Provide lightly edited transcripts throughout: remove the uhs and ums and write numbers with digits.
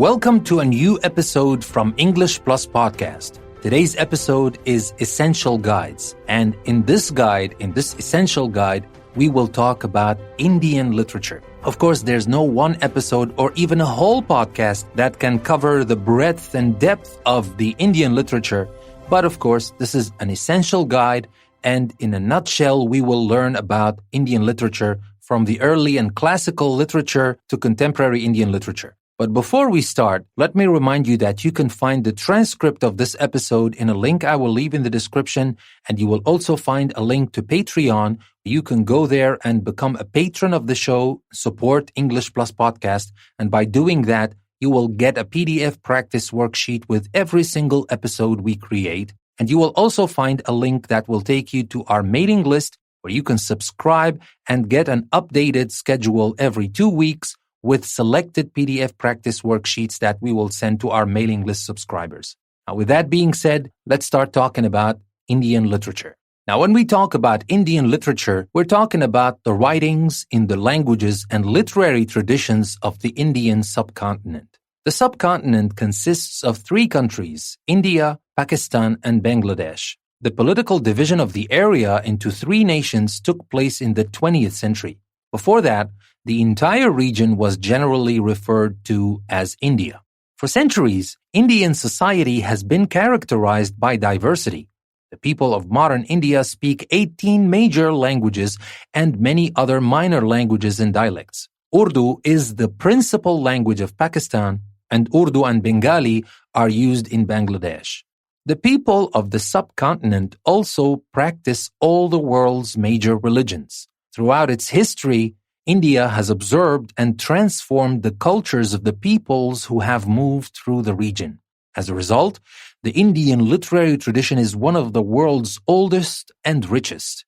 Welcome to a new episode from English Plus Podcast. Today's episode is Essential Guides. And in this essential guide, we will talk about Indian literature. Of course, there's no one episode or even a whole podcast that can cover the breadth and depth of the Indian literature. But of course, this is an essential guide. And in a nutshell, we will learn about Indian literature from the early and classical literature to contemporary Indian literature. But before we start, let me remind you that you can find the transcript of this episode in a link I will leave in the description, and you will also find a link to Patreon. You can go there and become a patron of the show, support English Plus Podcast, and by doing that, you will get a PDF practice worksheet with every single episode we create. And you will also find a link that will take you to our mailing list where you can subscribe and get an updated schedule every 2 weeks with selected PDF practice worksheets that we will send to our mailing list subscribers. Now, with that being said, let's start talking about Indian literature. Now, when we talk about Indian literature, we're talking about the writings in the languages and literary traditions of the Indian subcontinent. The subcontinent consists of 3 countries, India, Pakistan, and Bangladesh. The political division of the area into 3 nations took place in the 20th century. Before that, the entire region was generally referred to as India. For centuries, Indian society has been characterized by diversity. The people of modern India speak 18 major languages and many other minor languages and dialects. Urdu is the principal language of Pakistan, and Urdu and Bengali are used in Bangladesh. The people of the subcontinent also practice all the world's major religions. Throughout its history, India has observed and transformed the cultures of the peoples who have moved through the region. As a result, the Indian literary tradition is one of the world's oldest and richest.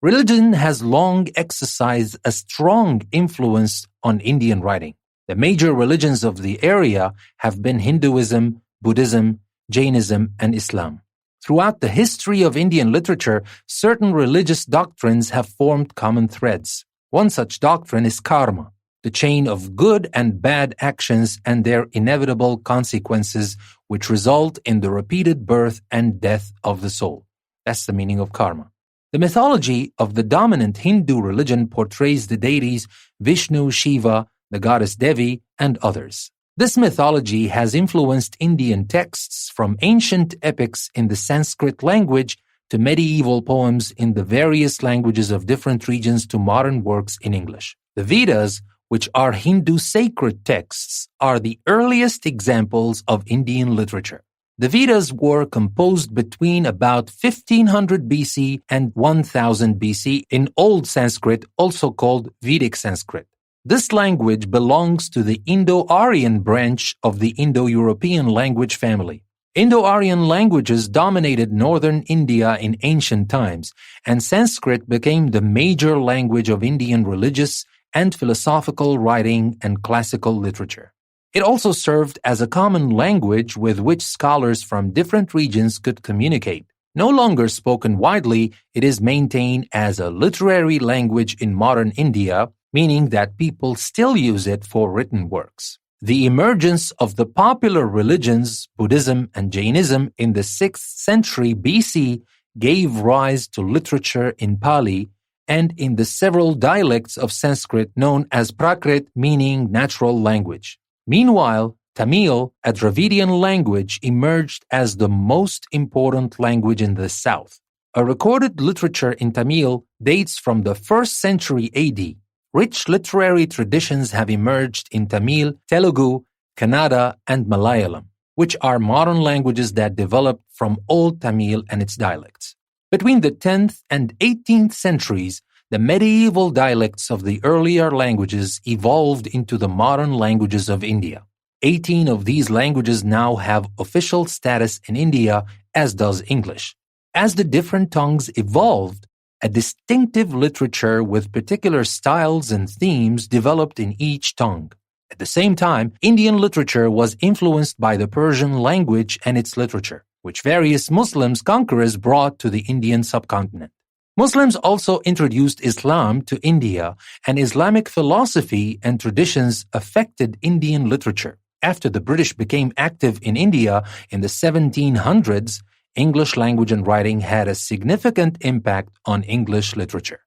Religion has long exercised a strong influence on Indian writing. The major religions of the area have been Hinduism, Buddhism, Jainism, and Islam. Throughout the history of Indian literature, certain religious doctrines have formed common threads. One such doctrine is karma, the chain of good and bad actions and their inevitable consequences which result in the repeated birth and death of the soul. That's the meaning of karma. The mythology of the dominant Hindu religion portrays the deities Vishnu, Shiva, the goddess Devi, and others. This mythology has influenced Indian texts from ancient epics in the Sanskrit language to medieval poems in the various languages of different regions to modern works in English. The Vedas, which are Hindu sacred texts, are the earliest examples of Indian literature. The Vedas were composed between about 1500 BC and 1000 BC in Old Sanskrit, also called Vedic Sanskrit. This language belongs to the Indo-Aryan branch of the Indo-European language family. Indo-Aryan languages dominated northern India in ancient times, and Sanskrit became the major language of Indian religious and philosophical writing and classical literature. It also served as a common language with which scholars from different regions could communicate. No longer spoken widely, it is maintained as a literary language in modern India, meaning that people still use it for written works. The emergence of the popular religions, Buddhism and Jainism, in the 6th century BC gave rise to literature in Pali and in the several dialects of Sanskrit known as Prakrit, meaning natural language. Meanwhile, Tamil, a Dravidian language, emerged as the most important language in the south. A recorded literature in Tamil dates from the 1st century AD. Rich literary traditions have emerged in Tamil, Telugu, Kannada, and Malayalam, which are modern languages that developed from Old Tamil and its dialects. Between the 10th and 18th centuries, the medieval dialects of the earlier languages evolved into the modern languages of India. 18 of these languages now have official status in India, as does English. As the different tongues evolved, a distinctive literature with particular styles and themes developed in each tongue. At the same time, Indian literature was influenced by the Persian language and its literature, which various Muslims conquerors brought to the Indian subcontinent. Muslims also introduced Islam to India, and Islamic philosophy and traditions affected Indian literature. After the British became active in India in the 1700s, English language and writing had a significant impact on English literature.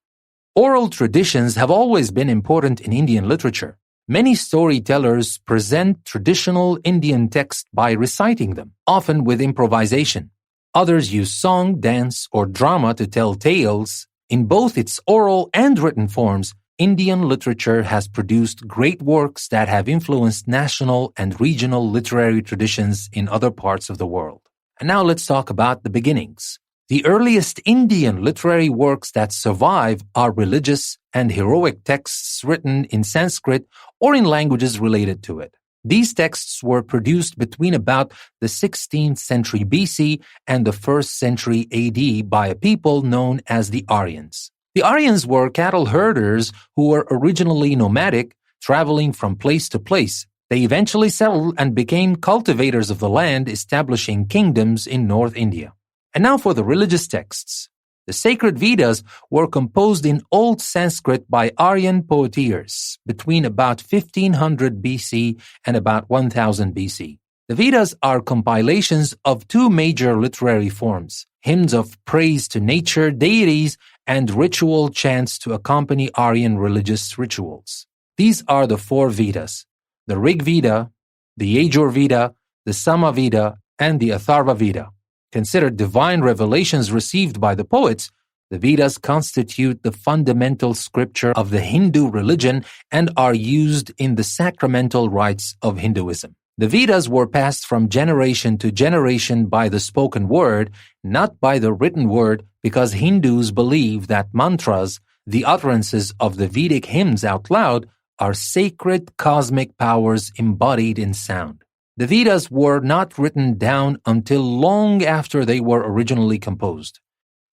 Oral traditions have always been important in Indian literature. Many storytellers present traditional Indian texts by reciting them, often with improvisation. Others use song, dance, or drama to tell tales. In both its oral and written forms, Indian literature has produced great works that have influenced national and regional literary traditions in other parts of the world. And now let's talk about the beginnings. The earliest Indian literary works that survive are religious and heroic texts written in Sanskrit or in languages related to it. These texts were produced between about the 16th century BC and the 1st century AD by a people known as the Aryans. The Aryans were cattle herders who were originally nomadic, traveling from place to place. They eventually settled and became cultivators of the land, establishing kingdoms in North India. And now for the religious texts. The sacred Vedas were composed in Old Sanskrit by Aryan poetry between about 1500 BC and about 1000 BC. The Vedas are compilations of two major literary forms, hymns of praise to nature, deities, and ritual chants to accompany Aryan religious rituals. These are the four Vedas: the Rig Veda, the Yajur Veda, the Sama Veda, and the Atharva Veda. Considered divine revelations received by the poets, the Vedas constitute the fundamental scripture of the Hindu religion and are used in the sacramental rites of Hinduism. The Vedas were passed from generation to generation by the spoken word, not by the written word, because Hindus believe that mantras, the utterances of the Vedic hymns out loud, are sacred cosmic powers embodied in sound. The Vedas were not written down until long after they were originally composed.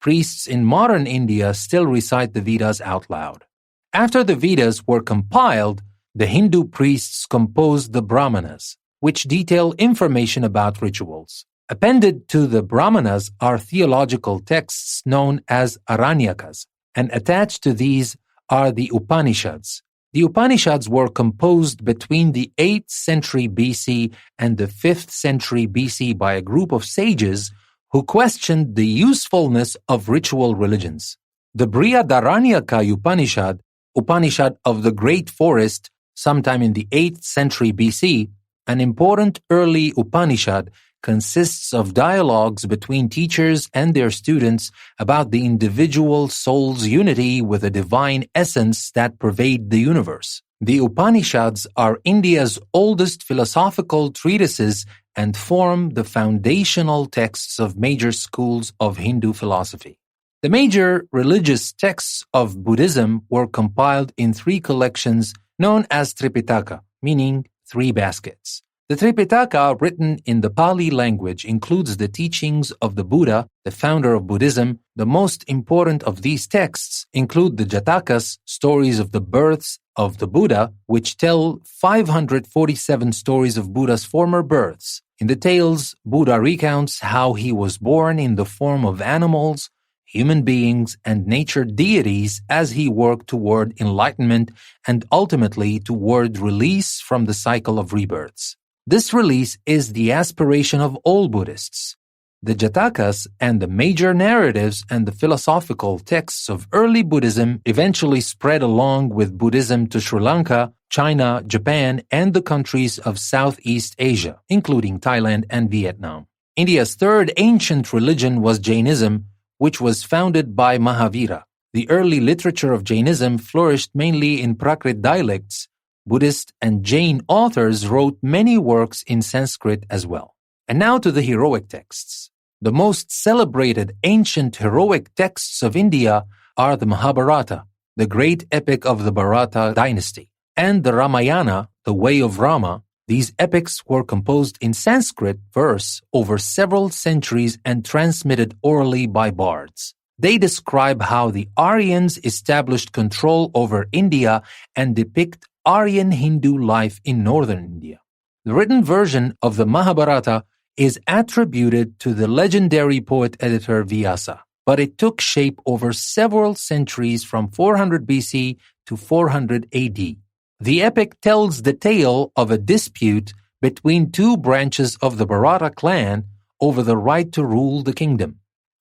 Priests in modern India still recite the Vedas out loud. After the Vedas were compiled, the Hindu priests composed the Brahmanas, which detail information about rituals. Appended to the Brahmanas are theological texts known as Aranyakas, and attached to these are the Upanishads. The Upanishads were composed between the 8th century BC and the 5th century BC by a group of sages who questioned the usefulness of ritual religions. The Brihadaranyaka Upanishad, Upanishad of the Great Forest, sometime in the 8th century BC, an important early Upanishad, consists of dialogues between teachers and their students about the individual soul's unity with a divine essence that pervades the universe. The Upanishads are India's oldest philosophical treatises and form the foundational texts of major schools of Hindu philosophy. The major religious texts of Buddhism were compiled in three collections known as Tripitaka, meaning three baskets. The Tripitaka, written in the Pali language, includes the teachings of the Buddha, the founder of Buddhism. The most important of these texts include the Jatakas, stories of the births of the Buddha, which tell 547 stories of Buddha's former births. In the tales, Buddha recounts how he was born in the form of animals, human beings, and nature deities as he worked toward enlightenment and ultimately toward release from the cycle of rebirths. This release is the aspiration of all Buddhists. The Jatakas and the major narratives and the philosophical texts of early Buddhism eventually spread along with Buddhism to Sri Lanka, China, Japan, and the countries of Southeast Asia, including Thailand and Vietnam. India's third ancient religion was Jainism, which was founded by Mahavira. The early literature of Jainism flourished mainly in Prakrit dialects. Buddhist and Jain authors wrote many works in Sanskrit as well. And now to the heroic texts. The most celebrated ancient heroic texts of India are the Mahabharata, the great epic of the Bharata dynasty, and the Ramayana, the Way of Rama. These epics were composed in Sanskrit verse over several centuries and transmitted orally by bards. They describe how the Aryans established control over India and depict Aryan Hindu life in northern India. The written version of the Mahabharata is attributed to the legendary poet-editor Vyasa, but it took shape over several centuries from 400 BC to 400 AD. The epic tells the tale of a dispute between two branches of the Bharata clan over the right to rule the kingdom.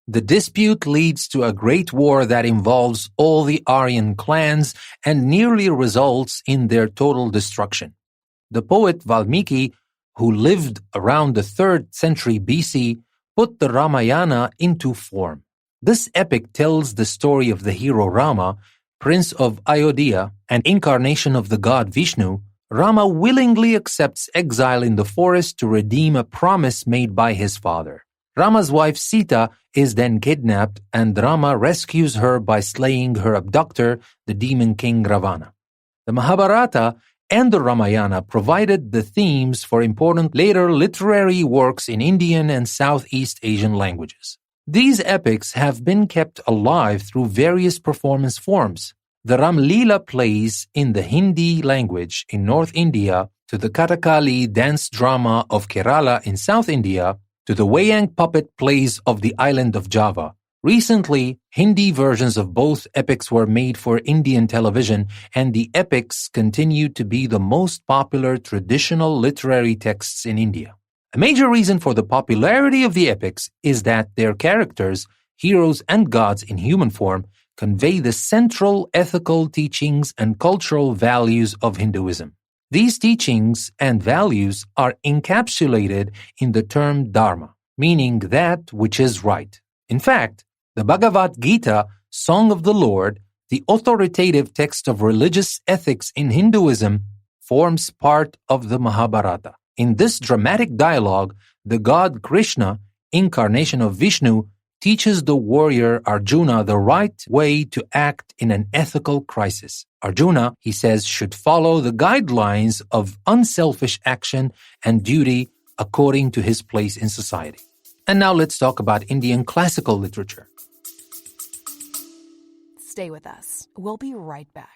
The dispute leads to a great war that involves all the Aryan clans and nearly results in their total destruction. The poet Valmiki, who lived around the 3rd century BC, put the Ramayana into form. This epic tells the story of the hero Rama, prince of Ayodhya and incarnation of the god Vishnu. Rama willingly accepts exile in the forest to redeem a promise made by his father. Rama's wife Sita is then kidnapped and Rama rescues her by slaying her abductor, the demon king Ravana. The Mahabharata and the Ramayana provided the themes for important later literary works in Indian and Southeast Asian languages. These epics have been kept alive through various performance forms. The Ramlila plays in the Hindi language in North India, to the Kathakali dance drama of Kerala in South India, to the Wayang puppet plays of the island of Java. Recently, Hindi versions of both epics were made for Indian television, and the epics continue to be the most popular traditional literary texts in India. A major reason for the popularity of the epics is that their characters, heroes and gods in human form, convey the central ethical teachings and cultural values of Hinduism. These teachings and values are encapsulated in the term Dharma, meaning that which is right. In fact, the Bhagavad Gita, Song of the Lord, the authoritative text of religious ethics in Hinduism, forms part of the Mahabharata. In this dramatic dialogue, the god Krishna, incarnation of Vishnu, teaches the warrior Arjuna the right way to act in an ethical crisis. Arjuna, he says, should follow the guidelines of unselfish action and duty according to his place in society. And now let's talk about Indian classical literature. Stay with us. We'll be right back.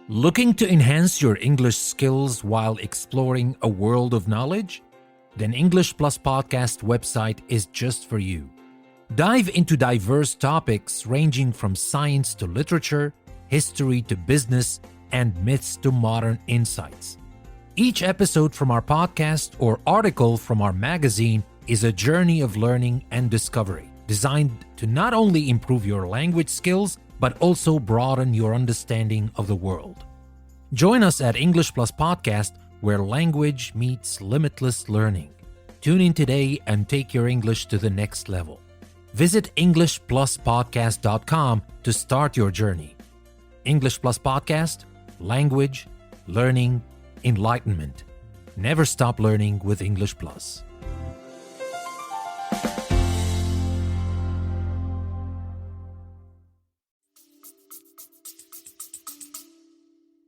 Looking to enhance your English skills while exploring a world of knowledge? Then English Plus Podcast website is just for you. Dive into diverse topics ranging from science to literature, history to business, and myths to modern insights. Each episode from our podcast or article from our magazine is a journey of learning and discovery, designed to not only improve your language skills, but also broaden your understanding of the world. Join us at English Plus Podcast, where language meets limitless learning. Tune in today and take your English to the next level. Visit EnglishPlusPodcast.com to start your journey. English Plus Podcast, language, learning, enlightenment. Never stop learning with English Plus.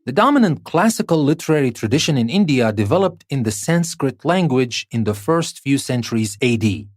The dominant classical literary tradition in India developed in the Sanskrit language in the first few centuries AD.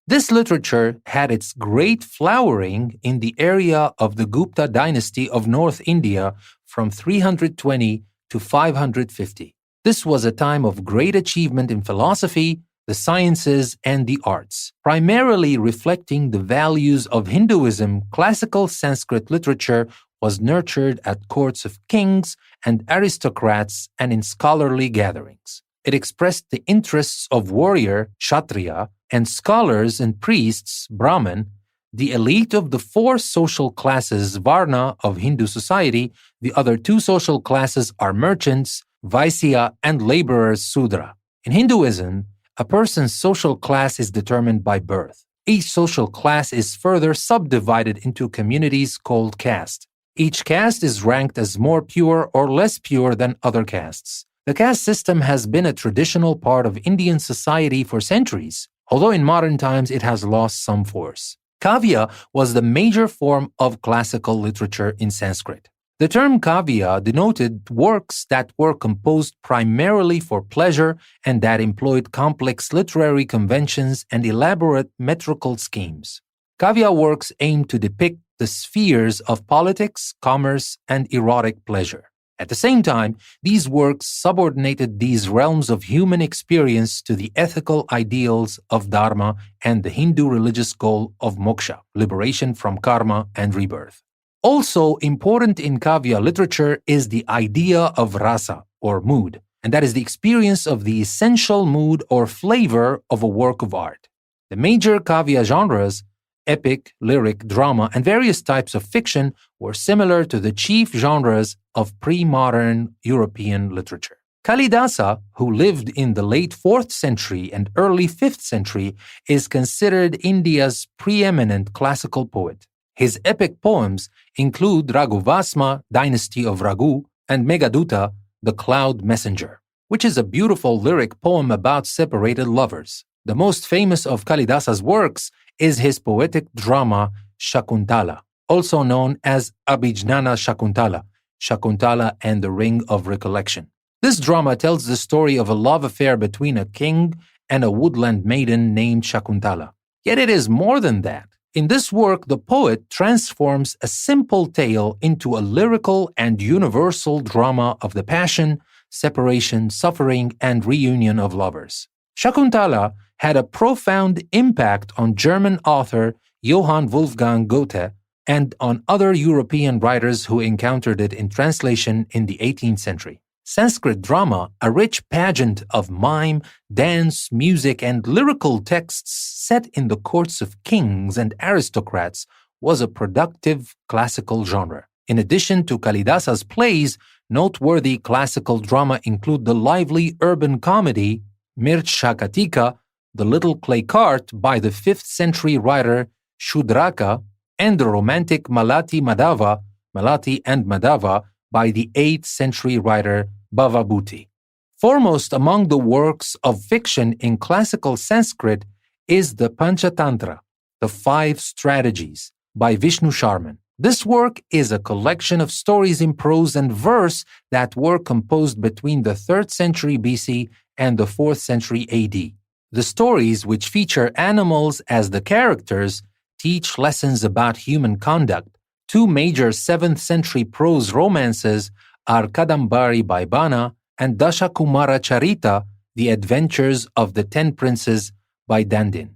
This literature had its great flowering in the area of the Gupta dynasty of North India from 320 to 550. This was a time of great achievement in philosophy, the sciences, and the arts. Primarily reflecting the values of Hinduism, classical Sanskrit literature was nurtured at courts of kings and aristocrats and in scholarly gatherings. It expressed the interests of warrior, Kshatriya, and scholars and priests, Brahmin, the elite of the four social classes, Varna, of Hindu society. The other two social classes are merchants, Vaisya, and laborers, Sudra. In Hinduism, a person's social class is determined by birth. Each social class is further subdivided into communities called caste. Each caste is ranked as more pure or less pure than other castes. The caste system has been a traditional part of Indian society for centuries, although in modern times it has lost some force. Kavya was the major form of classical literature in Sanskrit. The term kavya denoted works that were composed primarily for pleasure and that employed complex literary conventions and elaborate metrical schemes. Kavya works aimed to depict the spheres of politics, commerce, and erotic pleasure. At the same time, these works subordinated these realms of human experience to the ethical ideals of Dharma and the Hindu religious goal of moksha, liberation from karma and rebirth. Also important in Kavya literature is the idea of rasa, or mood, and that is the experience of the essential mood or flavor of a work of art. The major Kavya genres, epic, lyric, drama, and various types of fiction, were similar to the chief genres of pre-modern European literature. Kalidasa, who lived in the late 4th century and early 5th century, is considered India's preeminent classical poet. His epic poems include Raghuvasma, Dynasty of Raghu, and Meghaduta, The Cloud Messenger, which is a beautiful lyric poem about separated lovers. The most famous of Kalidasa's works is his poetic drama Shakuntala, also known as Abhijnana Shakuntala, Shakuntala and the Ring of Recollection. This drama tells the story of a love affair between a king and a woodland maiden named Shakuntala. Yet it is more than that. In this work, the poet transforms a simple tale into a lyrical and universal drama of the passion, separation, suffering, and reunion of lovers. Shakuntala had a profound impact on German author Johann Wolfgang Goethe and on other European writers who encountered it in translation in the 18th century. Sanskrit drama, a rich pageant of mime, dance, music, and lyrical texts set in the courts of kings and aristocrats, was a productive classical genre. In addition to Kalidasa's plays, noteworthy classical drama include the lively urban comedy Mircea The Little Clay Cart by the 5th century writer Shudraka, and the romantic Malati and Madhava by the 8th century writer Bhavabhuti. Foremost among the works of fiction in classical Sanskrit is the Panchatantra, the 5 Strategies, by Vishnu Sharman. This work is a collection of stories in prose and verse that were composed between the 3rd century BC and the 4th century AD. The stories, which feature animals as the characters, teach lessons about human conduct. 2 major 7th century prose romances are Kadambari by Bana and Dashakumara Charita, The Adventures of the 10 Princes by Dandin.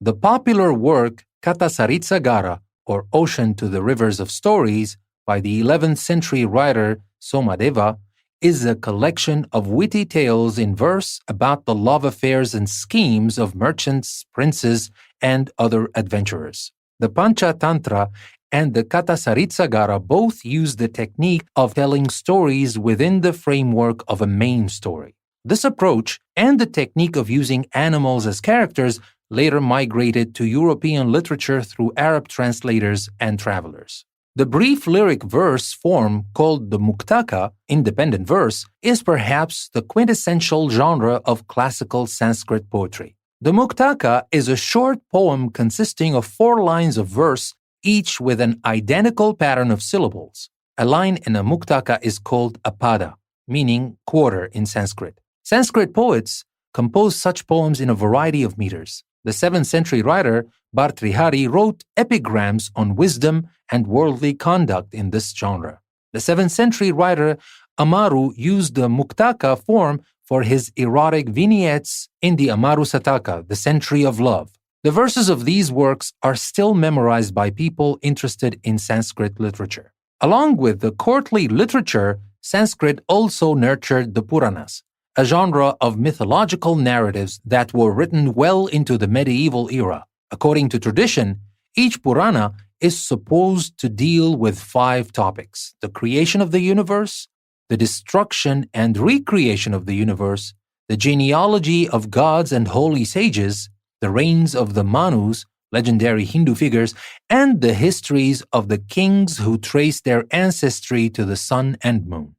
The popular work Kathasaritsagara, or Ocean to the Rivers of Stories, by the 11th century writer Somadeva, is a collection of witty tales in verse about the love affairs and schemes of merchants, princes, and other adventurers. The Panchatantra and the Kathasaritsagara both use the technique of telling stories within the framework of a main story. This approach and the technique of using animals as characters later migrated to European literature through Arab translators and travelers. The brief lyric verse form called the Muktaka, independent verse, is perhaps the quintessential genre of classical Sanskrit poetry. The Muktaka is a short poem consisting of 4 lines of verse, each with an identical pattern of syllables. A line in a Muktaka is called a pada, meaning quarter in Sanskrit. Sanskrit poets compose such poems in a variety of meters. The 7th century writer Bhartrihari wrote epigrams on wisdom and worldly conduct in this genre. The 7th century writer Amaru used the Muktaka form for his erotic vignettes in the Amaru Sataka, the Century of Love. The verses of these works are still memorized by people interested in Sanskrit literature. Along with the courtly literature, Sanskrit also nurtured the Puranas, a genre of mythological narratives that were written well into the medieval era. According to tradition, each Purana is supposed to deal with 5 topics: the creation of the universe, the destruction and recreation of the universe, the genealogy of gods and holy sages, the reigns of the Manus, legendary Hindu figures, and the histories of the kings who trace their ancestry to the sun and moon.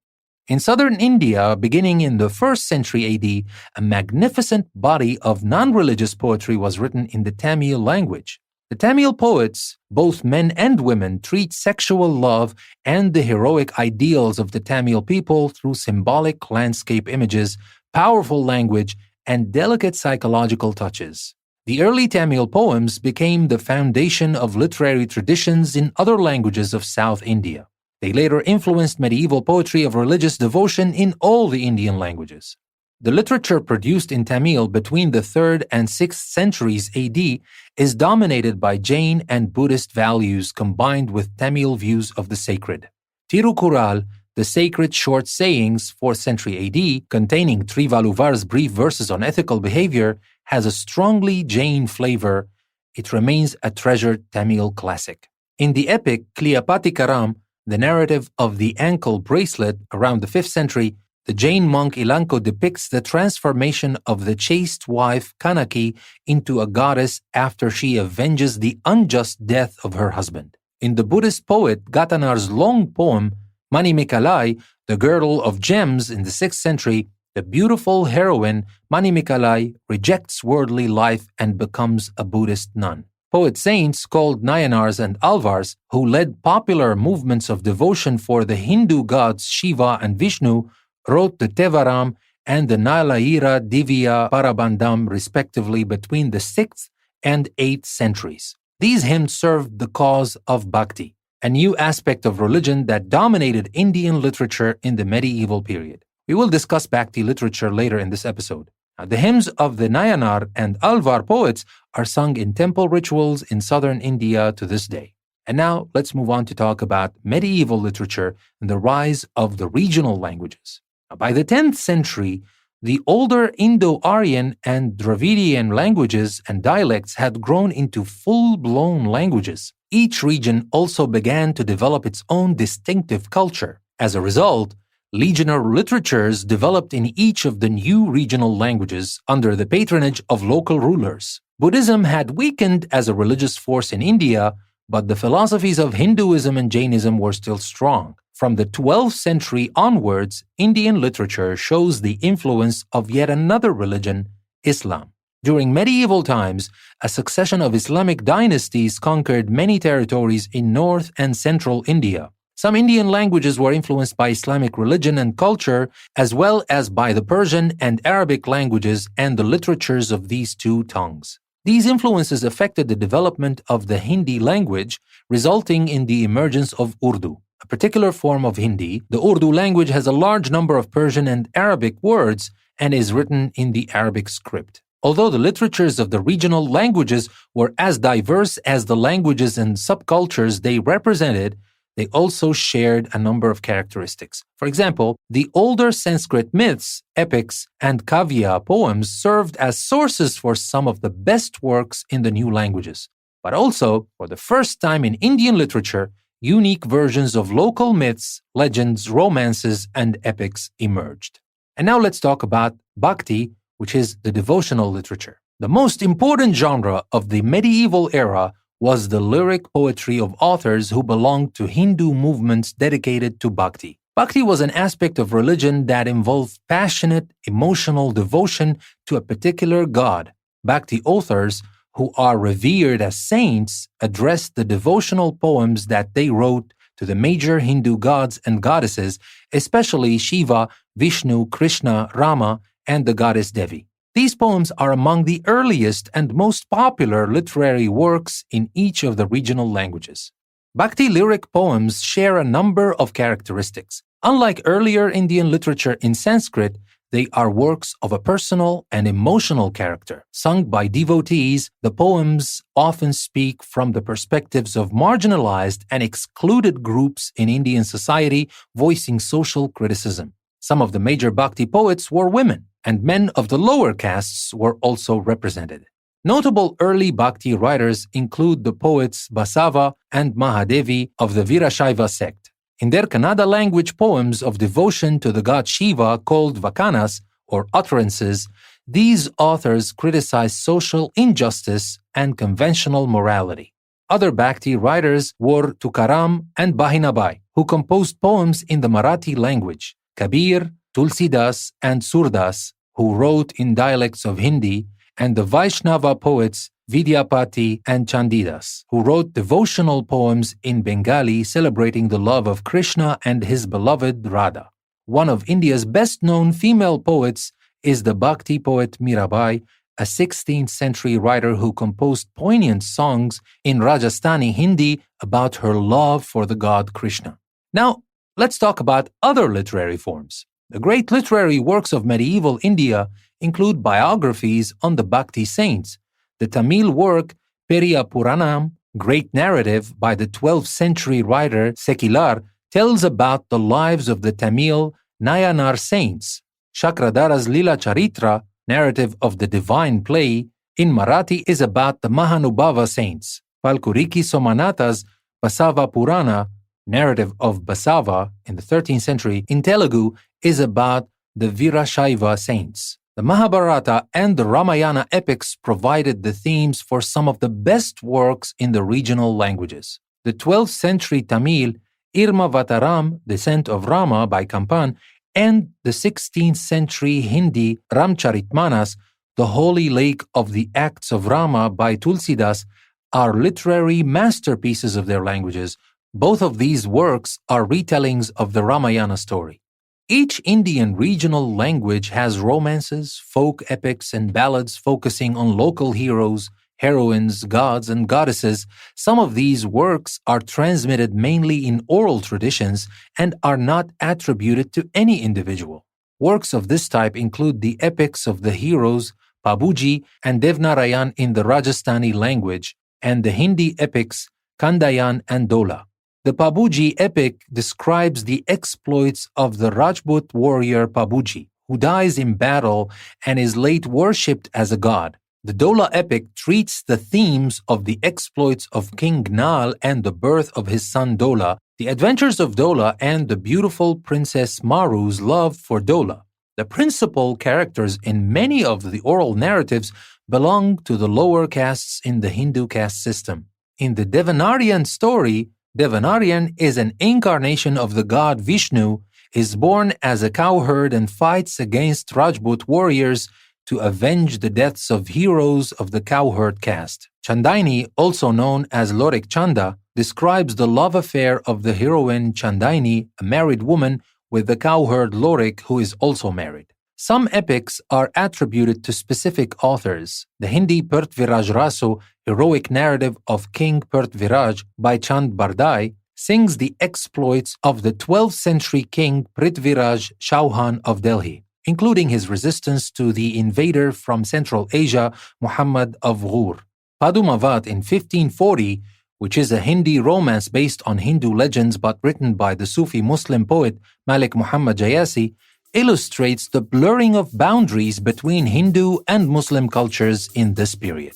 In southern India, beginning in the 1st century AD, a magnificent body of non-religious poetry was written in the Tamil language. The Tamil poets, both men and women, treat sexual love and the heroic ideals of the Tamil people through symbolic landscape images, powerful language, and delicate psychological touches. The early Tamil poems became the foundation of literary traditions in other languages of South India. They later influenced medieval poetry of religious devotion in all the Indian languages. The literature produced in Tamil between the 3rd and 6th centuries AD is dominated by Jain and Buddhist values combined with Tamil views of the sacred. Tirukural, the sacred short sayings, 4th century AD, containing Trivaluvar's brief verses on ethical behavior, has a strongly Jain flavor. It remains a treasured Tamil classic. In the epic Cleopatikaram, the narrative of the ankle bracelet around the 5th century, the Jain monk Ilanko depicts the transformation of the chaste wife Kanaki into a goddess after she avenges the unjust death of her husband. In the Buddhist poet Gatanar's long poem Manimikalai, the Girdle of Gems in the 6th century, the beautiful heroine Manimikalai rejects worldly life and becomes a Buddhist nun. Poet saints called Nayanars and Alvars, who led popular movements of devotion for the Hindu gods Shiva and Vishnu, wrote the Tevaram and the Nalaira Divya Parabandam respectively between the 6th and 8th centuries. These hymns served the cause of bhakti, a new aspect of religion that dominated Indian literature in the medieval period. We will discuss bhakti literature later in this episode. Now, the hymns of the Nayanar and Alvar poets are sung in temple rituals in southern India to this day. And now let's move on to talk about medieval literature and the rise of the regional languages. By the 10th century, the older Indo-Aryan and Dravidian languages and dialects had grown into full-blown languages. Each region also began to develop its own distinctive culture. As a result, legionary literatures developed in each of the new regional languages under the patronage of local rulers. Buddhism had weakened as a religious force in India, but the philosophies of Hinduism and Jainism were still strong. From the 12th century onwards, Indian literature shows the influence of yet another religion, Islam. During medieval times, a succession of Islamic dynasties conquered many territories in north and central India. Some Indian languages were influenced by Islamic religion and culture, as well as by the Persian and Arabic languages and the literatures of these two tongues. These influences affected the development of the Hindi language, resulting in the emergence of Urdu, a particular form of Hindi. The Urdu language has a large number of Persian and Arabic words and is written in the Arabic script. Although the literatures of the regional languages were as diverse as the languages and subcultures they represented, they also shared a number of characteristics. For example, the older Sanskrit myths, epics, and kavya poems served as sources for some of the best works in the new languages. But also, for the first time in Indian literature, unique versions of local myths, legends, romances, and epics emerged. And now let's talk about bhakti, which is the devotional literature. The most important genre of the medieval era was the lyric poetry of authors who belonged to Hindu movements dedicated to bhakti. Bhakti was an aspect of religion that involved passionate, emotional devotion to a particular god. Bhakti authors, who are revered as saints, addressed the devotional poems that they wrote to the major Hindu gods and goddesses, especially Shiva, Vishnu, Krishna, Rama, and the goddess Devi. These poems are among the earliest and most popular literary works in each of the regional languages. Bhakti lyric poems share a number of characteristics. Unlike earlier Indian literature in Sanskrit, they are works of a personal and emotional character. Sung by devotees, the poems often speak from the perspectives of marginalized and excluded groups in Indian society, voicing social criticism. Some of the major Bhakti poets were women, and men of the lower castes were also represented. Notable early Bhakti writers include the poets Basava and Mahadevi of the Virashaiva sect. In their Kannada language poems of devotion to the god Shiva called Vakanas, or utterances, these authors criticize social injustice and conventional morality. Other Bhakti writers were Tukaram and Bahinabai, who composed poems in the Marathi language, Kabir, Tulsidas, and Surdas, who wrote in dialects of Hindi, and the Vaishnava poets Vidyapati and Chandidas, who wrote devotional poems in Bengali celebrating the love of Krishna and his beloved Radha. One of India's best-known female poets is the Bhakti poet Mirabai, a 16th century writer who composed poignant songs in Rajasthani Hindi about her love for the god Krishna. Now, let's talk about other literary forms. The great literary works of medieval India include biographies on the Bhakti saints. The Tamil work Periya Puranam, great narrative by the 12th century writer Sekilar, tells about the lives of the Tamil Nayanar saints. Shakradhara's Lila Charitra, narrative of the divine play, in Marathi is about the Mahanubhava saints. Palkuriki Somanatha's Basava Purana, narrative of Basava in the 13th century, in Telugu is about the Virashaiva saints. The Mahabharata and the Ramayana epics provided the themes for some of the best works in the regional languages. The 12th century Tamil Irma Vataram, Descent of Rama by Kampan, and the 16th century Hindi Ramcharitmanas, The Holy Lake of the Acts of Rama by Tulsidas, are literary masterpieces of their languages. Both of these works are retellings of the Ramayana story. Each Indian regional language has romances, folk epics, and ballads focusing on local heroes, heroines, gods, and goddesses. Some of these works are transmitted mainly in oral traditions and are not attributed to any individual. Works of this type include the epics of the heroes Pabuji and Devnarayan in the Rajasthani language, and the Hindi epics Kandayan and Dola. The Pabuji epic describes the exploits of the Rajput warrior Pabuji, who dies in battle and is late worshipped as a god. The Dola epic treats the themes of the exploits of King Nal and the birth of his son Dola, the adventures of Dola, and the beautiful Princess Maru's love for Dola. The principal characters in many of the oral narratives belong to the lower castes in the Hindu caste system. In the Devanarian story, Devanarian is an incarnation of the god Vishnu, is born as a cowherd and fights against Rajput warriors to avenge the deaths of heroes of the cowherd caste. Chandaini, also known as Lorik Chanda, describes the love affair of the heroine Chandaini, a married woman, with the cowherd Lorik, who is also married. Some epics are attributed to specific authors. The Hindi Prithviraj Rasu, heroic narrative of King Prithviraj by Chand Bardai, sings the exploits of the 12th century king Prithviraj Chauhan of Delhi, including his resistance to the invader from Central Asia, Muhammad of Ghur. Padumavat in 1540, which is a Hindi romance based on Hindu legends but written by the Sufi Muslim poet Malik Muhammad Jayasi, illustrates the blurring of boundaries between Hindu and Muslim cultures in this period.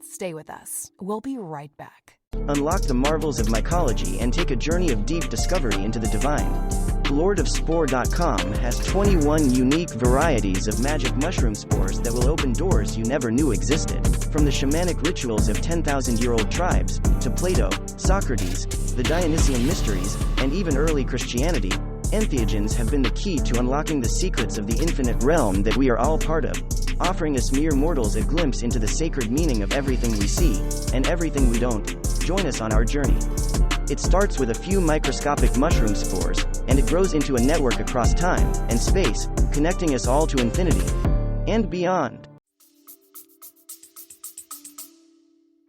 Stay with us. We'll be right back. Unlock the marvels of mycology and take a journey of deep discovery into the divine. LordofSpore.com has 21 unique varieties of magic mushroom spores that will open doors you never knew existed. From the shamanic rituals of 10,000-year-old tribes, to Plato, Socrates, the Dionysian mysteries, and even early Christianity, entheogens have been the key to unlocking the secrets of the infinite realm that we are all part of, offering us mere mortals a glimpse into the sacred meaning of everything we see, and everything we don't. Join us on our journey. It starts with a few microscopic mushroom spores, and it grows into a network across time and space, connecting us all to infinity and beyond.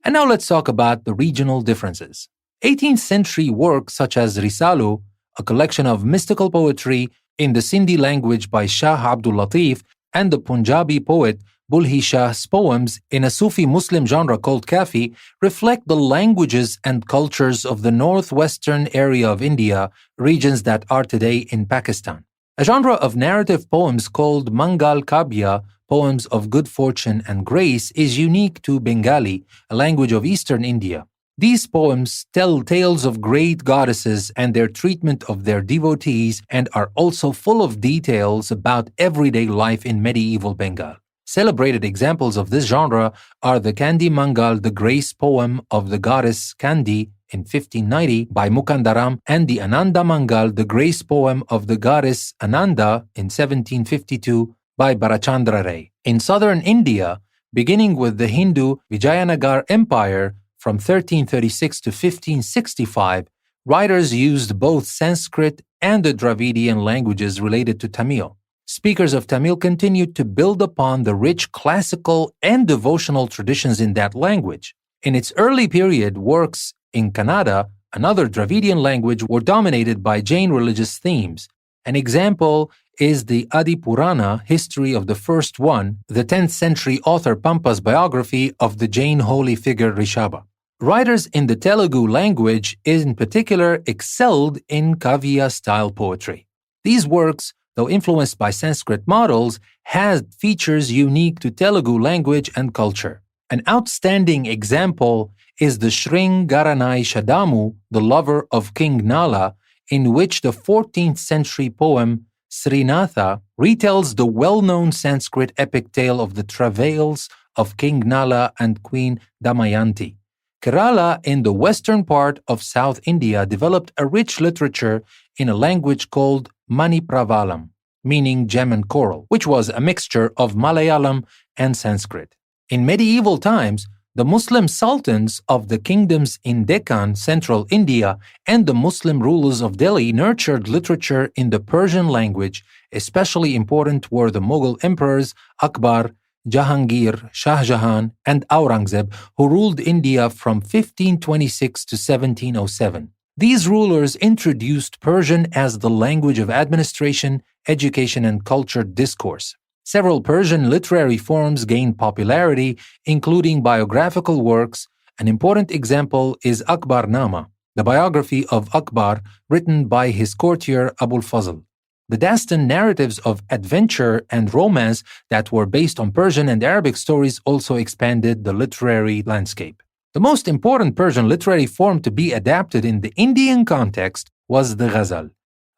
And now let's talk about the regional differences. 18th century works such as Risalu, a collection of mystical poetry in the Sindhi language by Shah Abdul Latif, and the Punjabi poet Bulhi Shah's poems in a Sufi Muslim genre called Kafi, reflect the languages and cultures of the northwestern area of India, regions that are today in Pakistan. A genre of narrative poems called Mangal Kabya, poems of good fortune and grace, is unique to Bengali, a language of eastern India. These poems tell tales of great goddesses and their treatment of their devotees, and are also full of details about everyday life in medieval Bengal. Celebrated examples of this genre are the Kandi Mangal, the grace poem of the goddess Kandi in 1590 by Mukandaram, and the Ananda Mangal, the grace poem of the goddess Ananda in 1752 by Bharachandra Ray. In southern India, beginning with the Hindu Vijayanagar Empire, from 1336 to 1565, writers used both Sanskrit and the Dravidian languages related to Tamil. Speakers of Tamil continued to build upon the rich classical and devotional traditions in that language. In its early period, works in Kannada another Dravidian language, were dominated by Jain religious themes. An example is the Adi Purana, history of the first one, the 10th century author Pampa's biography of the Jain holy figure Rishabha. Writers in the Telugu language, in particular, excelled in Kavya-style poetry. These works, though influenced by Sanskrit models, had features unique to Telugu language and culture. An outstanding example is the Shringaranai Shadamu, the lover of King Nala, in which the 14th century poem Srinatha retells the well-known Sanskrit epic tale of the travails of King Nala and Queen Damayanti. Kerala, in the western part of South India, developed a rich literature in a language called Manipravalam, meaning gem and coral, which was a mixture of Malayalam and Sanskrit. In medieval times, the Muslim sultans of the kingdoms in Deccan, central India, and the Muslim rulers of Delhi nurtured literature in the Persian language. Especially important were the Mughal emperors Akbar, Jahangir, Shah Jahan, and Aurangzeb, who ruled India from 1526 to 1707. These rulers introduced Persian as the language of administration, education, and cultured discourse. Several Persian literary forms gained popularity, including biographical works. An important example is Akbarnama, the biography of Akbar written by his courtier Abul Fazl. The Dastan narratives of adventure and romance that were based on Persian and Arabic stories also expanded the literary landscape. The most important Persian literary form to be adapted in the Indian context was the ghazal,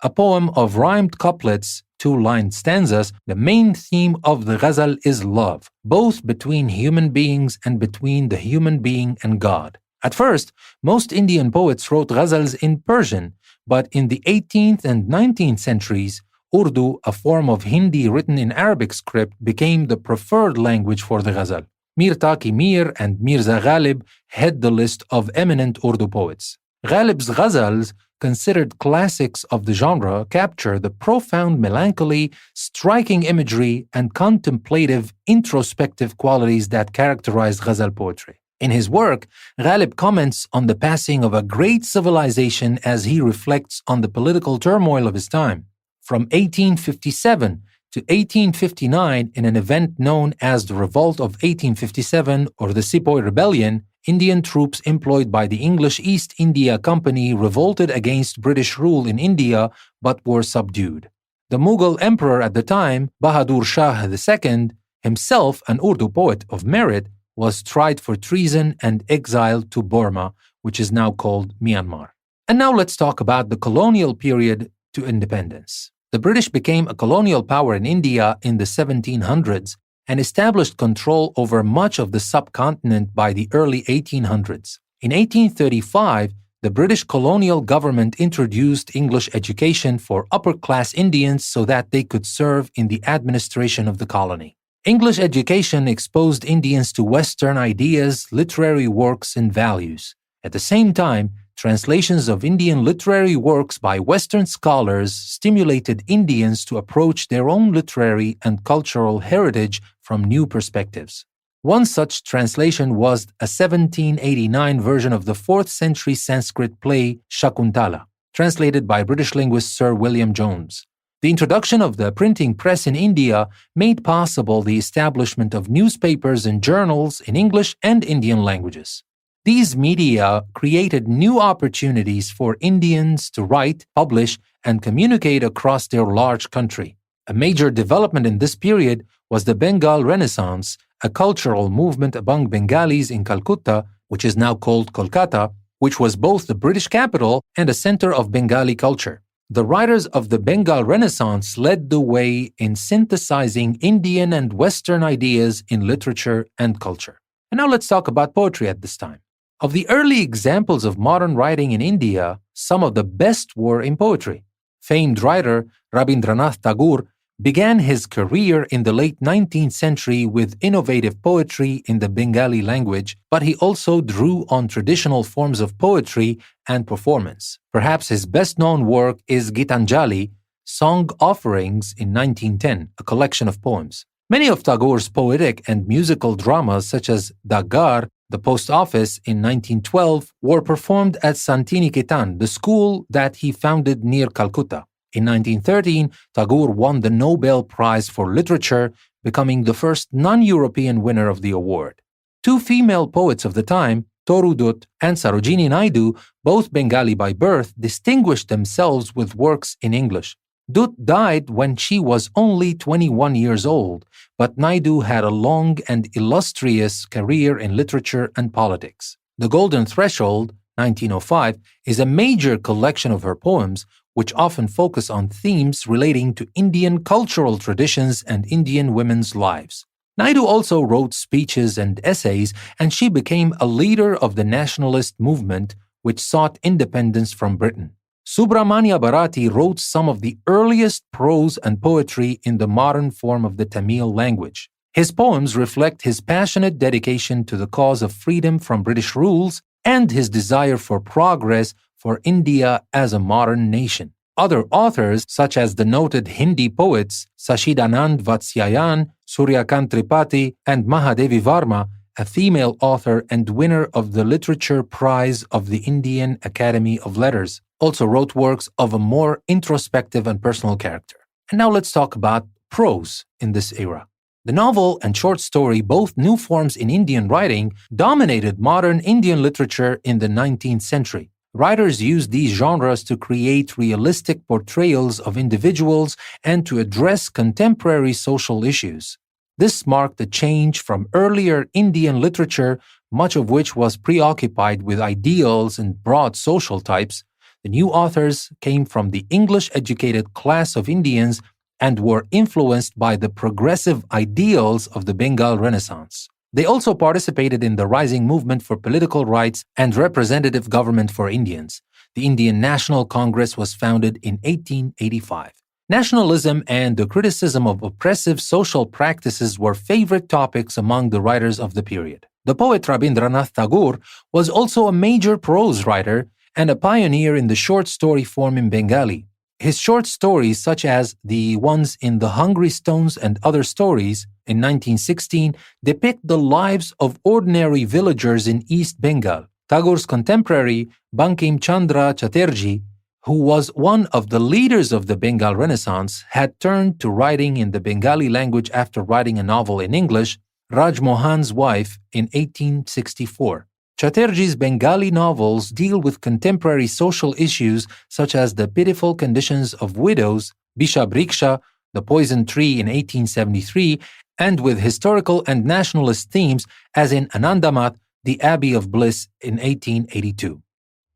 a poem of rhymed couplets, two-line stanzas. The main theme of the ghazal is love, both between human beings and between the human being and God. At first, most Indian poets wrote ghazals in Persian, but in the 18th and 19th centuries, Urdu, a form of Hindi written in Arabic script, became the preferred language for the ghazal. Mir Taqi Mir and Mirza Ghalib head the list of eminent Urdu poets. Ghalib's ghazals, considered classics of the genre, capture the profound melancholy, striking imagery, and contemplative, introspective qualities that characterize ghazal poetry. In his work, Ghalib comments on the passing of a great civilization as he reflects on the political turmoil of his time. From 1857 to 1859, in an event known as the Revolt of 1857 or the Sepoy Rebellion, Indian troops employed by the English East India Company revolted against British rule in India but were subdued. The Mughal emperor at the time, Bahadur Shah II, himself an Urdu poet of merit, was tried for treason and exiled to Burma, which is now called Myanmar. And now let's talk about the colonial period to independence. The British became a colonial power in India in the 1700s and established control over much of the subcontinent by the early 1800s. In 1835, the British colonial government introduced English education for upper-class Indians so that they could serve in the administration of the colony. English education exposed Indians to Western ideas, literary works, and values. At the same time, translations of Indian literary works by Western scholars stimulated Indians to approach their own literary and cultural heritage from new perspectives. One such translation was a 1789 version of the 4th century Sanskrit play Shakuntala, translated by British linguist Sir William Jones. The introduction of the printing press in India made possible the establishment of newspapers and journals in English and Indian languages. These media created new opportunities for Indians to write, publish, and communicate across their large country. A major development in this period was the Bengal Renaissance, a cultural movement among Bengalis in Calcutta, which is now called Kolkata, which was both the British capital and a center of Bengali culture. The writers of the Bengal Renaissance led the way in synthesizing Indian and Western ideas in literature and culture. And now let's talk about poetry at this time. Of the early examples of modern writing in India, some of the best were in poetry. Famed writer Rabindranath Tagore began his career in the late 19th century with innovative poetry in the Bengali language, but he also drew on traditional forms of poetry and performance. Perhaps his best-known work is Gitanjali, Song Offerings in 1910, a collection of poems. Many of Tagore's poetic and musical dramas such as Dagar, The Post Office in 1912 were performed at Santiniketan, the school that he founded near Calcutta. In 1913, Tagore won the Nobel Prize for Literature, becoming the first non-European winner of the award. Two female poets of the time, Toru Dutt and Sarojini Naidu, both Bengali by birth, distinguished themselves with works in English. Dutt died when she was only 21 years old, but Naidu had a long and illustrious career in literature and politics. The Golden Threshold, 1905, is a major collection of her poems, which often focus on themes relating to Indian cultural traditions and Indian women's lives. Naidu also wrote speeches and essays, and she became a leader of the nationalist movement, which sought independence from Britain. Subramania Bharati wrote some of the earliest prose and poetry in the modern form of the Tamil language. His poems reflect his passionate dedication to the cause of freedom from British rules and his desire for progress for India as a modern nation. Other authors, such as the noted Hindi poets Sachidanand Vatsyayan, Suryakant Tripathi, and Mahadevi Varma, a female author and winner of the Literature Prize of the Indian Academy of Letters, also wrote works of a more introspective and personal character. And now let's talk about prose in this era. The novel and short story, both new forms in Indian writing, dominated modern Indian literature in the 19th century. Writers used these genres to create realistic portrayals of individuals and to address contemporary social issues. This marked a change from earlier Indian literature, much of which was preoccupied with ideals and broad social types. The new authors came from the English-educated class of Indians and were influenced by the progressive ideals of the Bengal Renaissance. They also participated in the rising movement for political rights and representative government for Indians. The Indian National Congress was founded in 1885. Nationalism and the criticism of oppressive social practices were favorite topics among the writers of the period. The poet Rabindranath Tagore was also a major prose writer and a pioneer in the short story form in Bengali. His short stories, such as the ones in The Hungry Stones and Other Stories in 1916, depict the lives of ordinary villagers in East Bengal. Tagore's contemporary, Bankim Chandra Chatterjee, who was one of the leaders of the Bengal Renaissance, had turned to writing in the Bengali language after writing a novel in English, Raj Mohan's Wife, in 1864. Chatterjee's Bengali novels deal with contemporary social issues such as the pitiful conditions of widows, Bisha Briksha, The Poison Tree in 1873, and with historical and nationalist themes as in Anandamath, The Abbey of Bliss in 1882.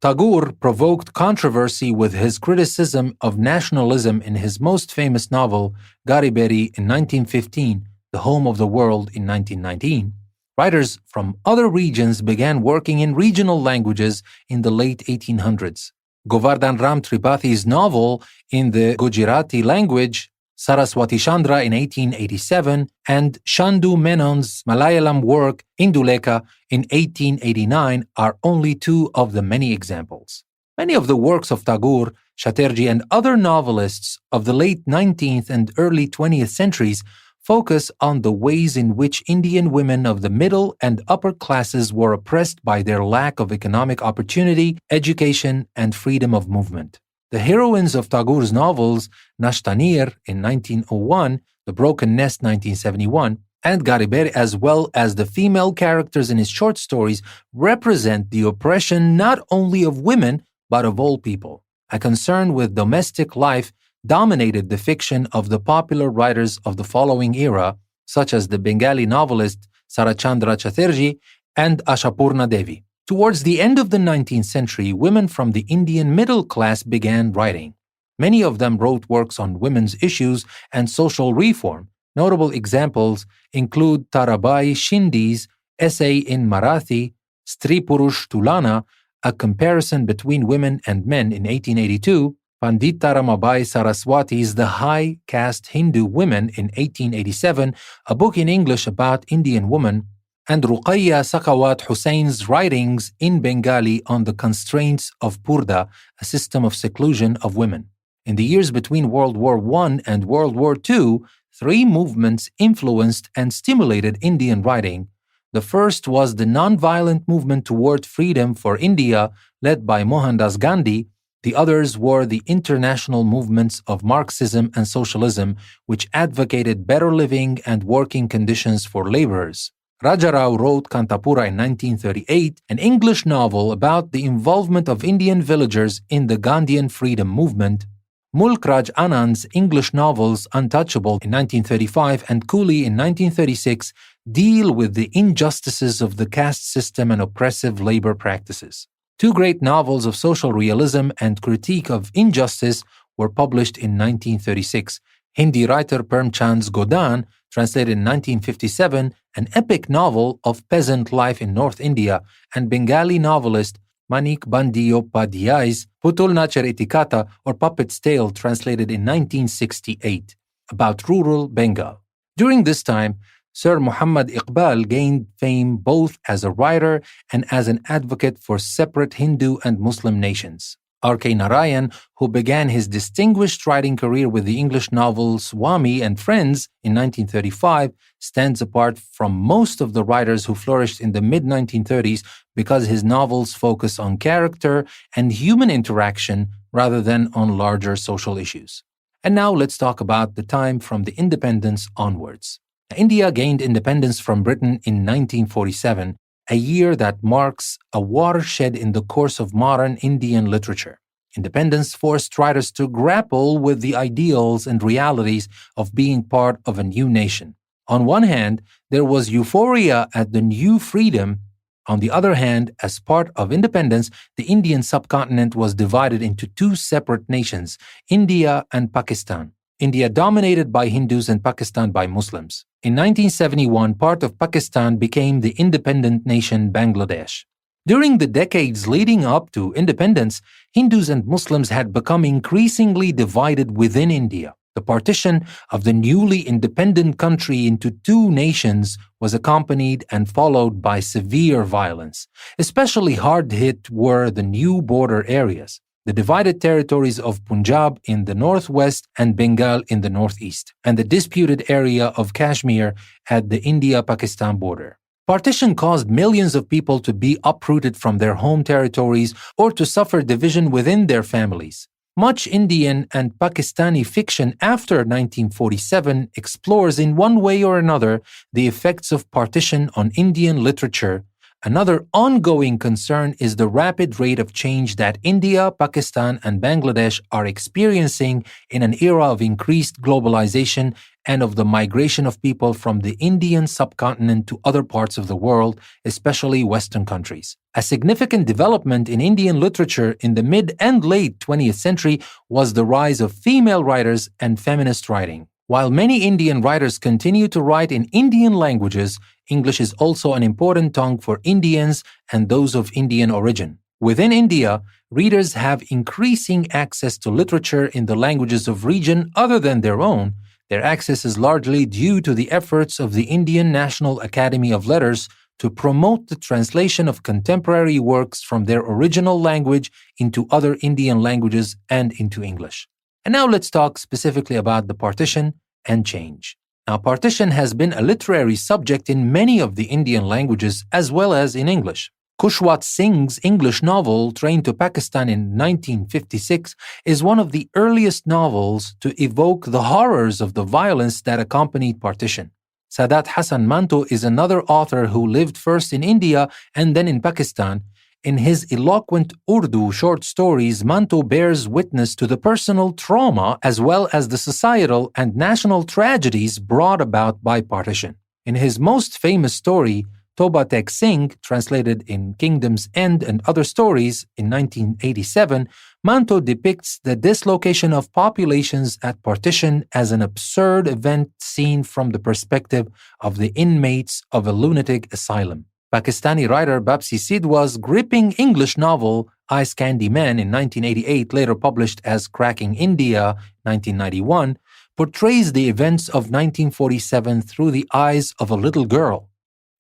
Tagore provoked controversy with his criticism of nationalism in his most famous novel, Gariberi in 1915, The Home of the World in 1919. Writers from other regions began working in regional languages in the late 1800s. Govardhan Ram Tripathi's novel in the Gujarati language, Saraswati Chandra in 1887, and Shandu Menon's Malayalam work, Indulekha, in 1889 are only two of the many examples. Many of the works of Tagore, Chatterjee, and other novelists of the late 19th and early 20th centuries focus on the ways in which Indian women of the middle and upper classes were oppressed by their lack of economic opportunity, education, and freedom of movement. The heroines of Tagore's novels, Nashtanir in 1901, The Broken Nest 1971, and Gariberi, as well as the female characters in his short stories, represent the oppression not only of women, but of all people. A concern with domestic life dominated the fiction of the popular writers of the following era, such as the Bengali novelist Sarachandra Chatterjee and Ashapurna Devi. Towards the end of the 19th century, women from the Indian middle class began writing. Many of them wrote works on women's issues and social reform. Notable examples include Tarabai Shinde's essay in Marathi, Stri Purush Tulana, a comparison between women and men in 1882, Pandita Ramabai Saraswati's The High Caste Hindu Women in 1887, a book in English about Indian women, and Ruqayya Sakhawat Hussein's writings in Bengali on the constraints of Purda, a system of seclusion of women. In the years between World War I and World War II, three movements influenced and stimulated Indian writing: The first was the nonviolent movement toward freedom for India, led by Mohandas Gandhi. The others were the international movements of Marxism and Socialism, which advocated better living and working conditions for laborers. Rajarao wrote Kantapura in 1938, an English novel about the involvement of Indian villagers in the Gandhian freedom movement. Mulk Raj Anand's English novels Untouchable in 1935 and Coolie in 1936 deal with the injustices of the caste system and oppressive labor practices. Two great novels of social realism and critique of injustice were published in 1936. Hindi writer Premchand's Godan, translated in 1957, an epic novel of peasant life in North India, and Bengali novelist Manik Bandyopadhyay's Putul Nachar Etikata or Puppet's Tale, translated in 1968, about rural Bengal. During this time, Sir Muhammad Iqbal gained fame both as a writer and as an advocate for separate Hindu and Muslim nations. R.K. Narayan, who began his distinguished writing career with the English novel Swami and Friends in 1935, stands apart from most of the writers who flourished in the mid-1930s because his novels focus on character and human interaction rather than on larger social issues. And now let's talk about the time from the independence onwards. India gained independence from Britain in 1947, a year that marks a watershed in the course of modern Indian literature. Independence forced writers to grapple with the ideals and realities of being part of a new nation. On one hand, there was euphoria at the new freedom. On the other hand, as part of independence, the Indian subcontinent was divided into two separate nations, India and Pakistan. India dominated by Hindus and Pakistan by Muslims. In 1971, part of Pakistan became the independent nation Bangladesh. During the decades leading up to independence, Hindus and Muslims had become increasingly divided within India. The partition of the newly independent country into two nations was accompanied and followed by severe violence. Especially hard hit were the new border areas, the divided territories of Punjab in the northwest and Bengal in the northeast, and the disputed area of Kashmir at the India-Pakistan border. Partition caused millions of people to be uprooted from their home territories or to suffer division within their families. Much Indian and Pakistani fiction after 1947 explores in one way or another the effects of partition on Indian literature. Another ongoing concern is the rapid rate of change that India, Pakistan, and Bangladesh are experiencing in an era of increased globalization and of the migration of people from the Indian subcontinent to other parts of the world, especially Western countries. A significant development in Indian literature in the mid and late 20th century was the rise of female writers and feminist writing. While many Indian writers continue to write in Indian languages, English is also an important tongue for Indians and those of Indian origin. Within India, readers have increasing access to literature in the languages of region other than their own. Their access is largely due to the efforts of the Indian National Academy of Letters to promote the translation of contemporary works from their original language into other Indian languages and into English. And now let's talk specifically about the partition and change. Now, partition has been a literary subject in many of the Indian languages as well as in English. Khushwant Singh's English novel, Train to Pakistan in 1956, is one of the earliest novels to evoke the horrors of the violence that accompanied partition. Sadat Hasan Manto is another author who lived first in India and then in Pakistan. In his eloquent Urdu short stories, Manto bears witness to the personal trauma as well as the societal and national tragedies brought about by partition. In his most famous story, Toba Tek Singh, translated in Kingdom's End and Other Stories in 1987, Manto depicts the dislocation of populations at partition as an absurd event seen from the perspective of the inmates of a lunatic asylum. Pakistani writer Bapsi Sidhwa's gripping English novel Ice Candy Man in 1988, later published as Cracking India 1991, portrays the events of 1947 through the eyes of a little girl.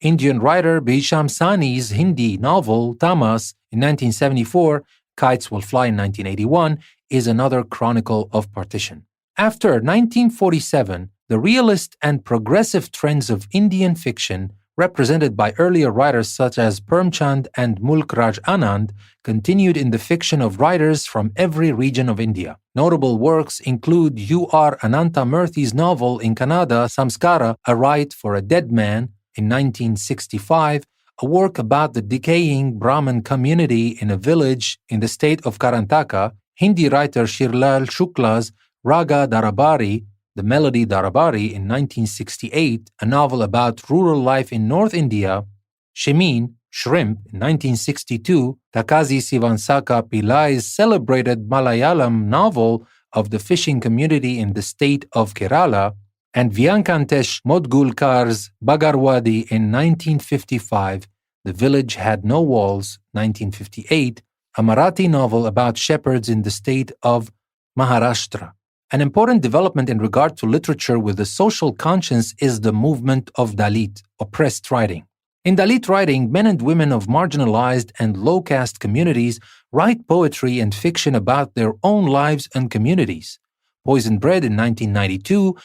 Indian writer Bhisham Sani's Hindi novel Tamas in 1974, Kites Will Fly in 1981, is another chronicle of partition. After 1947, the realist and progressive trends of Indian fiction represented by earlier writers such as Permchand and Mulk Raj Anand, continued in the fiction of writers from every region of India. Notable works include U.R. Ananta Murthy's novel in Kannada, Samskara, A Rite for a Dead Man, in 1965, a work about the decaying Brahmin community in a village in the state of Karnataka, Hindi writer Shirlal Shukla's Raga Darabari, The Melody Darabari in 1968, a novel about rural life in North India, Shemin, Shrimp in 1962, Takazi Sivansaka Pillai's celebrated Malayalam novel of the fishing community in the state of Kerala, and Vyankantesh Modgulkar's Bagarwadi in 1955, The Village Had No Walls, 1958, a Marathi novel about shepherds in the state of Maharashtra. An important development in regard to literature with a social conscience is the movement of Dalit, oppressed writing. In Dalit writing, men and women of marginalized and low-caste communities write poetry and fiction about their own lives and communities. Poisoned Bread in 1992,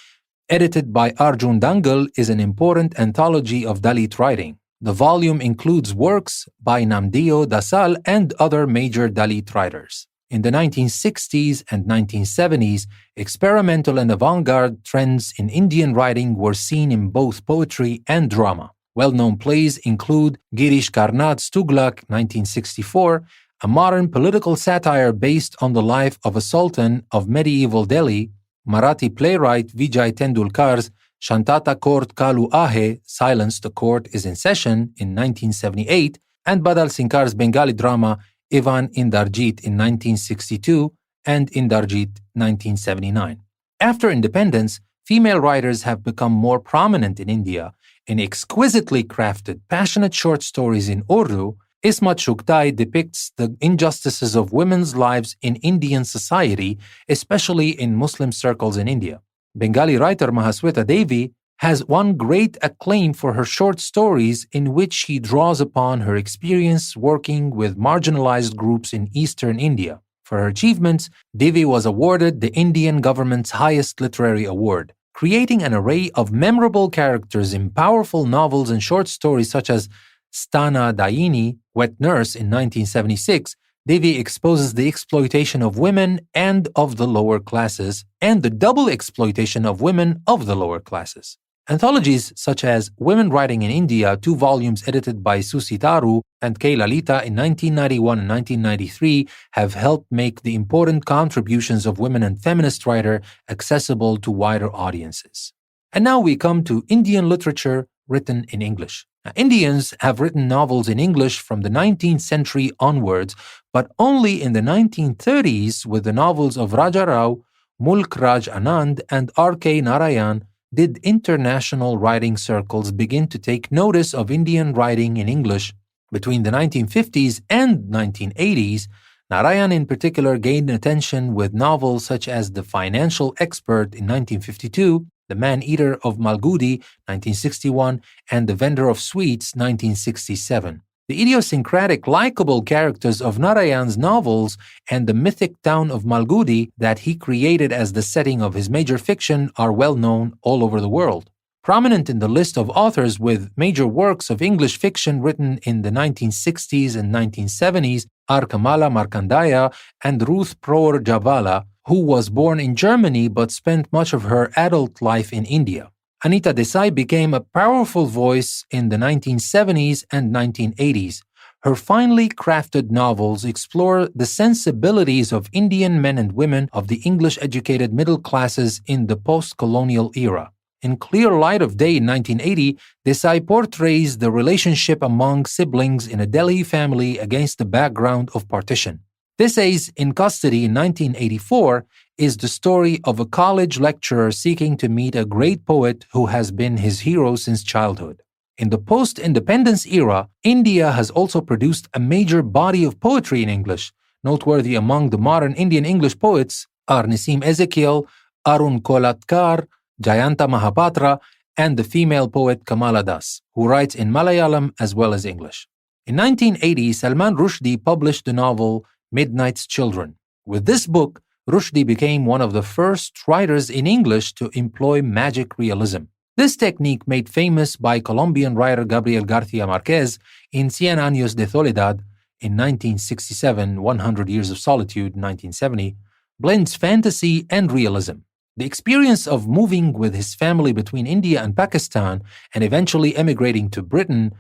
edited by Arjun Dangal, is an important anthology of Dalit writing. The volume includes works by Namdeo Dasal and other major Dalit writers. In the 1960s and 1970s, experimental and avant-garde trends in Indian writing were seen in both poetry and drama. Well-known plays include Girish Karnad's Tughlaq, 1964, a modern political satire based on the life of a sultan of medieval Delhi, Marathi playwright Vijay Tendulkar's Shantata Court Kalu Ahe, Silence the Court is in Session in 1978, and Badal Sinkar's Bengali drama Ivan Indarjit in 1962 and Indarjit 1979. After independence, female writers have become more prominent in India. In exquisitely crafted, passionate short stories in Urdu, Ismat Chughtai depicts the injustices of women's lives in Indian society, especially in Muslim circles in India. Bengali writer Mahasweta Devi has won great acclaim for her short stories in which she draws upon her experience working with marginalized groups in eastern India. For her achievements, Devi was awarded the Indian government's highest literary award. Creating an array of memorable characters in powerful novels and short stories such as Stana Dayini, Wet Nurse in 1976, Devi exposes the exploitation of women and of the lower classes, and the double exploitation of women of the lower classes. Anthologies such as Women Writing in India, 2 volumes edited by Susi Taru and K. Lalita in 1991 and 1993, have helped make the important contributions of women and feminist writer accessible to wider audiences. And now we come to Indian literature written in English. Now, Indians have written novels in English from the 19th century onwards, but only in the 1930s with the novels of Raja Rao, Mulk Raj Anand, and R.K. Narayan did international writing circles begin to take notice of Indian writing in English. Between the 1950s and 1980s, Narayan in particular gained attention with novels such as The Financial Expert in 1952, The Man-Eater of Malgudi, 1961, and The Vendor of Sweets, 1967. The idiosyncratic, likable characters of Narayan's novels and the mythic town of Malgudi that he created as the setting of his major fiction are well known all over the world. Prominent in the list of authors with major works of English fiction written in the 1960s and 1970s are Kamala Markandaya and Ruth Proer Javala, who was born in Germany but spent much of her adult life in India. Anita Desai became a powerful voice in the 1970s and 1980s. Her finely crafted novels explore the sensibilities of Indian men and women of the English-educated middle classes in the post-colonial era. In Clear Light of Day in 1980, Desai portrays the relationship among siblings in a Delhi family against the background of partition. Desai's In Custody in 1984 is the story of a college lecturer seeking to meet a great poet who has been his hero since childhood. In the post-independence era, India has also produced a major body of poetry in English. Noteworthy among the modern Indian English poets are Nissim Ezekiel, Arun Kolatkar, Jayanta Mahapatra, and the female poet Kamala Das, who writes in Malayalam as well as English. In 1980, Salman Rushdie published the novel Midnight's Children. With this book, Rushdie became one of the first writers in English to employ magic realism. This technique made famous by Colombian writer Gabriel García Márquez in Cien Años de Soledad in 1967, 100 Years of Solitude, 1970, blends fantasy and realism. The experience of moving with his family between India and Pakistan and eventually emigrating to Britain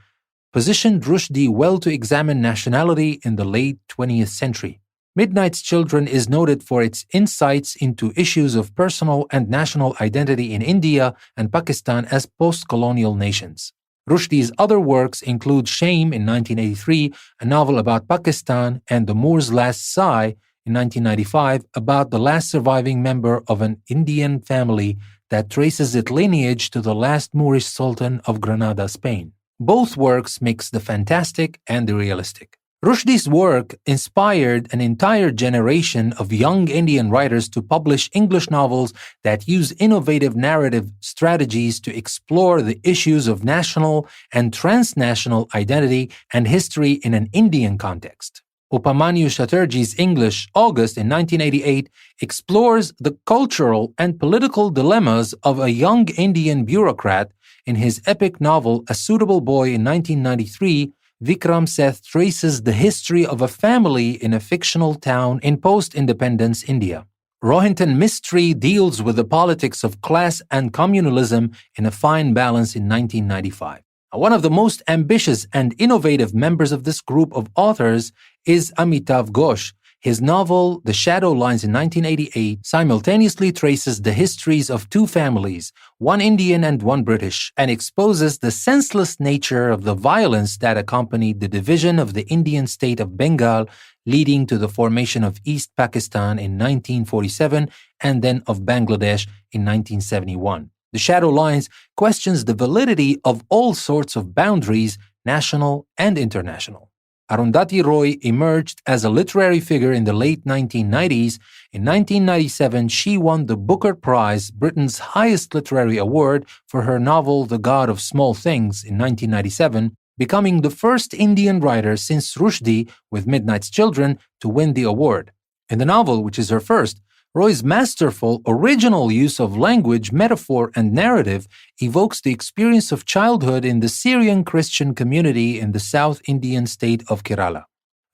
positioned Rushdie well to examine nationality in the late 20th century. Midnight's Children is noted for its insights into issues of personal and national identity in India and Pakistan as post-colonial nations. Rushdie's other works include Shame in 1983, a novel about Pakistan, and The Moor's Last Sigh in 1995, about the last surviving member of an Indian family that traces its lineage to the last Moorish Sultan of Granada, Spain. Both works mix the fantastic and the realistic. Rushdie's work inspired an entire generation of young Indian writers to publish English novels that use innovative narrative strategies to explore the issues of national and transnational identity and history in an Indian context. Upamanyu Chatterjee's English, August in 1988, explores the cultural and political dilemmas of a young Indian bureaucrat. In his epic novel A Suitable Boy in 1993, Vikram Seth traces the history of a family in a fictional town in post-independence India. Rohinton Mistry deals with the politics of class and communalism in a fine balance in 1995. One of the most ambitious and innovative members of this group of authors is Amitav Ghosh. His novel, The Shadow Lines in 1988, simultaneously traces the histories of two families, one Indian and one British, and exposes the senseless nature of the violence that accompanied the division of the Indian state of Bengal, leading to the formation of East Pakistan in 1947 and then of Bangladesh in 1971. The Shadow Lines questions the validity of all sorts of boundaries, national and international. Arundhati Roy emerged as a literary figure in the late 1990s. In 1997, she won the Booker Prize, Britain's highest literary award, for her novel The God of Small Things in 1997, becoming the first Indian writer since Rushdie, with Midnight's Children, to win the award. In the novel, which is her first, Roy's masterful, original use of language, metaphor, and narrative evokes the experience of childhood in the Syrian Christian community in the South Indian state of Kerala.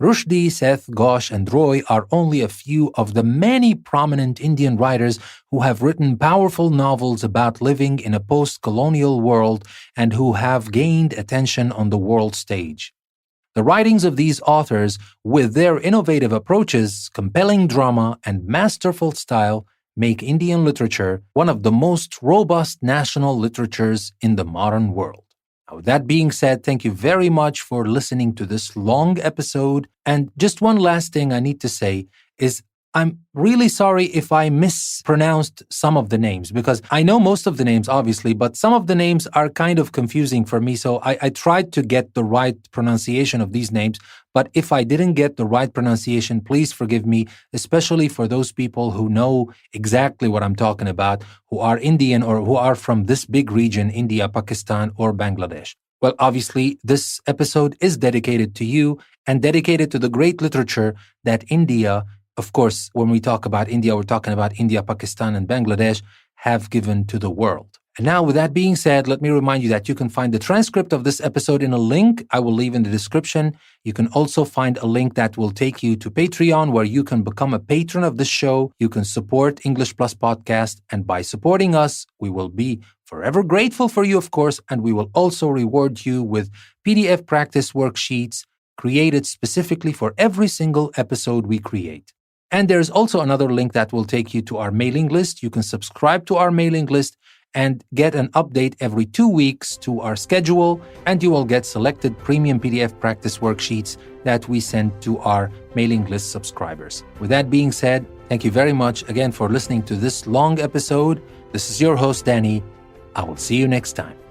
Rushdie, Seth, Ghosh, and Roy are only a few of the many prominent Indian writers who have written powerful novels about living in a post-colonial world and who have gained attention on the world stage. The writings of these authors, with their innovative approaches, compelling drama, and masterful style, make Indian literature one of the most robust national literatures in the modern world. Now, with that being said, thank you very much for listening to this long episode. And just one last thing I need to say is I'm really sorry if I mispronounced some of the names, because I know most of the names, obviously, but some of the names are kind of confusing for me. So I tried to get the right pronunciation of these names. But if I didn't get the right pronunciation, please forgive me, especially for those people who know exactly what I'm talking about, who are Indian or who are from this big region, India, Pakistan, or Bangladesh. Well, obviously, this episode is dedicated to you and dedicated to the great literature that India, of course, when we talk about India, we're talking about India, Pakistan, and Bangladesh, have given to the world. And now, with that being said, let me remind you that you can find the transcript of this episode in a link I will leave in the description. You can also find a link that will take you to Patreon, where you can become a patron of the show. You can support English Plus Podcast, and by supporting us, we will be forever grateful for you, of course, and we will also reward you with PDF practice worksheets created specifically for every single episode we create. And there's also another link that will take you to our mailing list. You can subscribe to our mailing list and get an update every 2 weeks to our schedule, and you will get selected premium PDF practice worksheets that we send to our mailing list subscribers. With that being said, thank you very much again for listening to this long episode. This is your host, Danny. I will see you next time.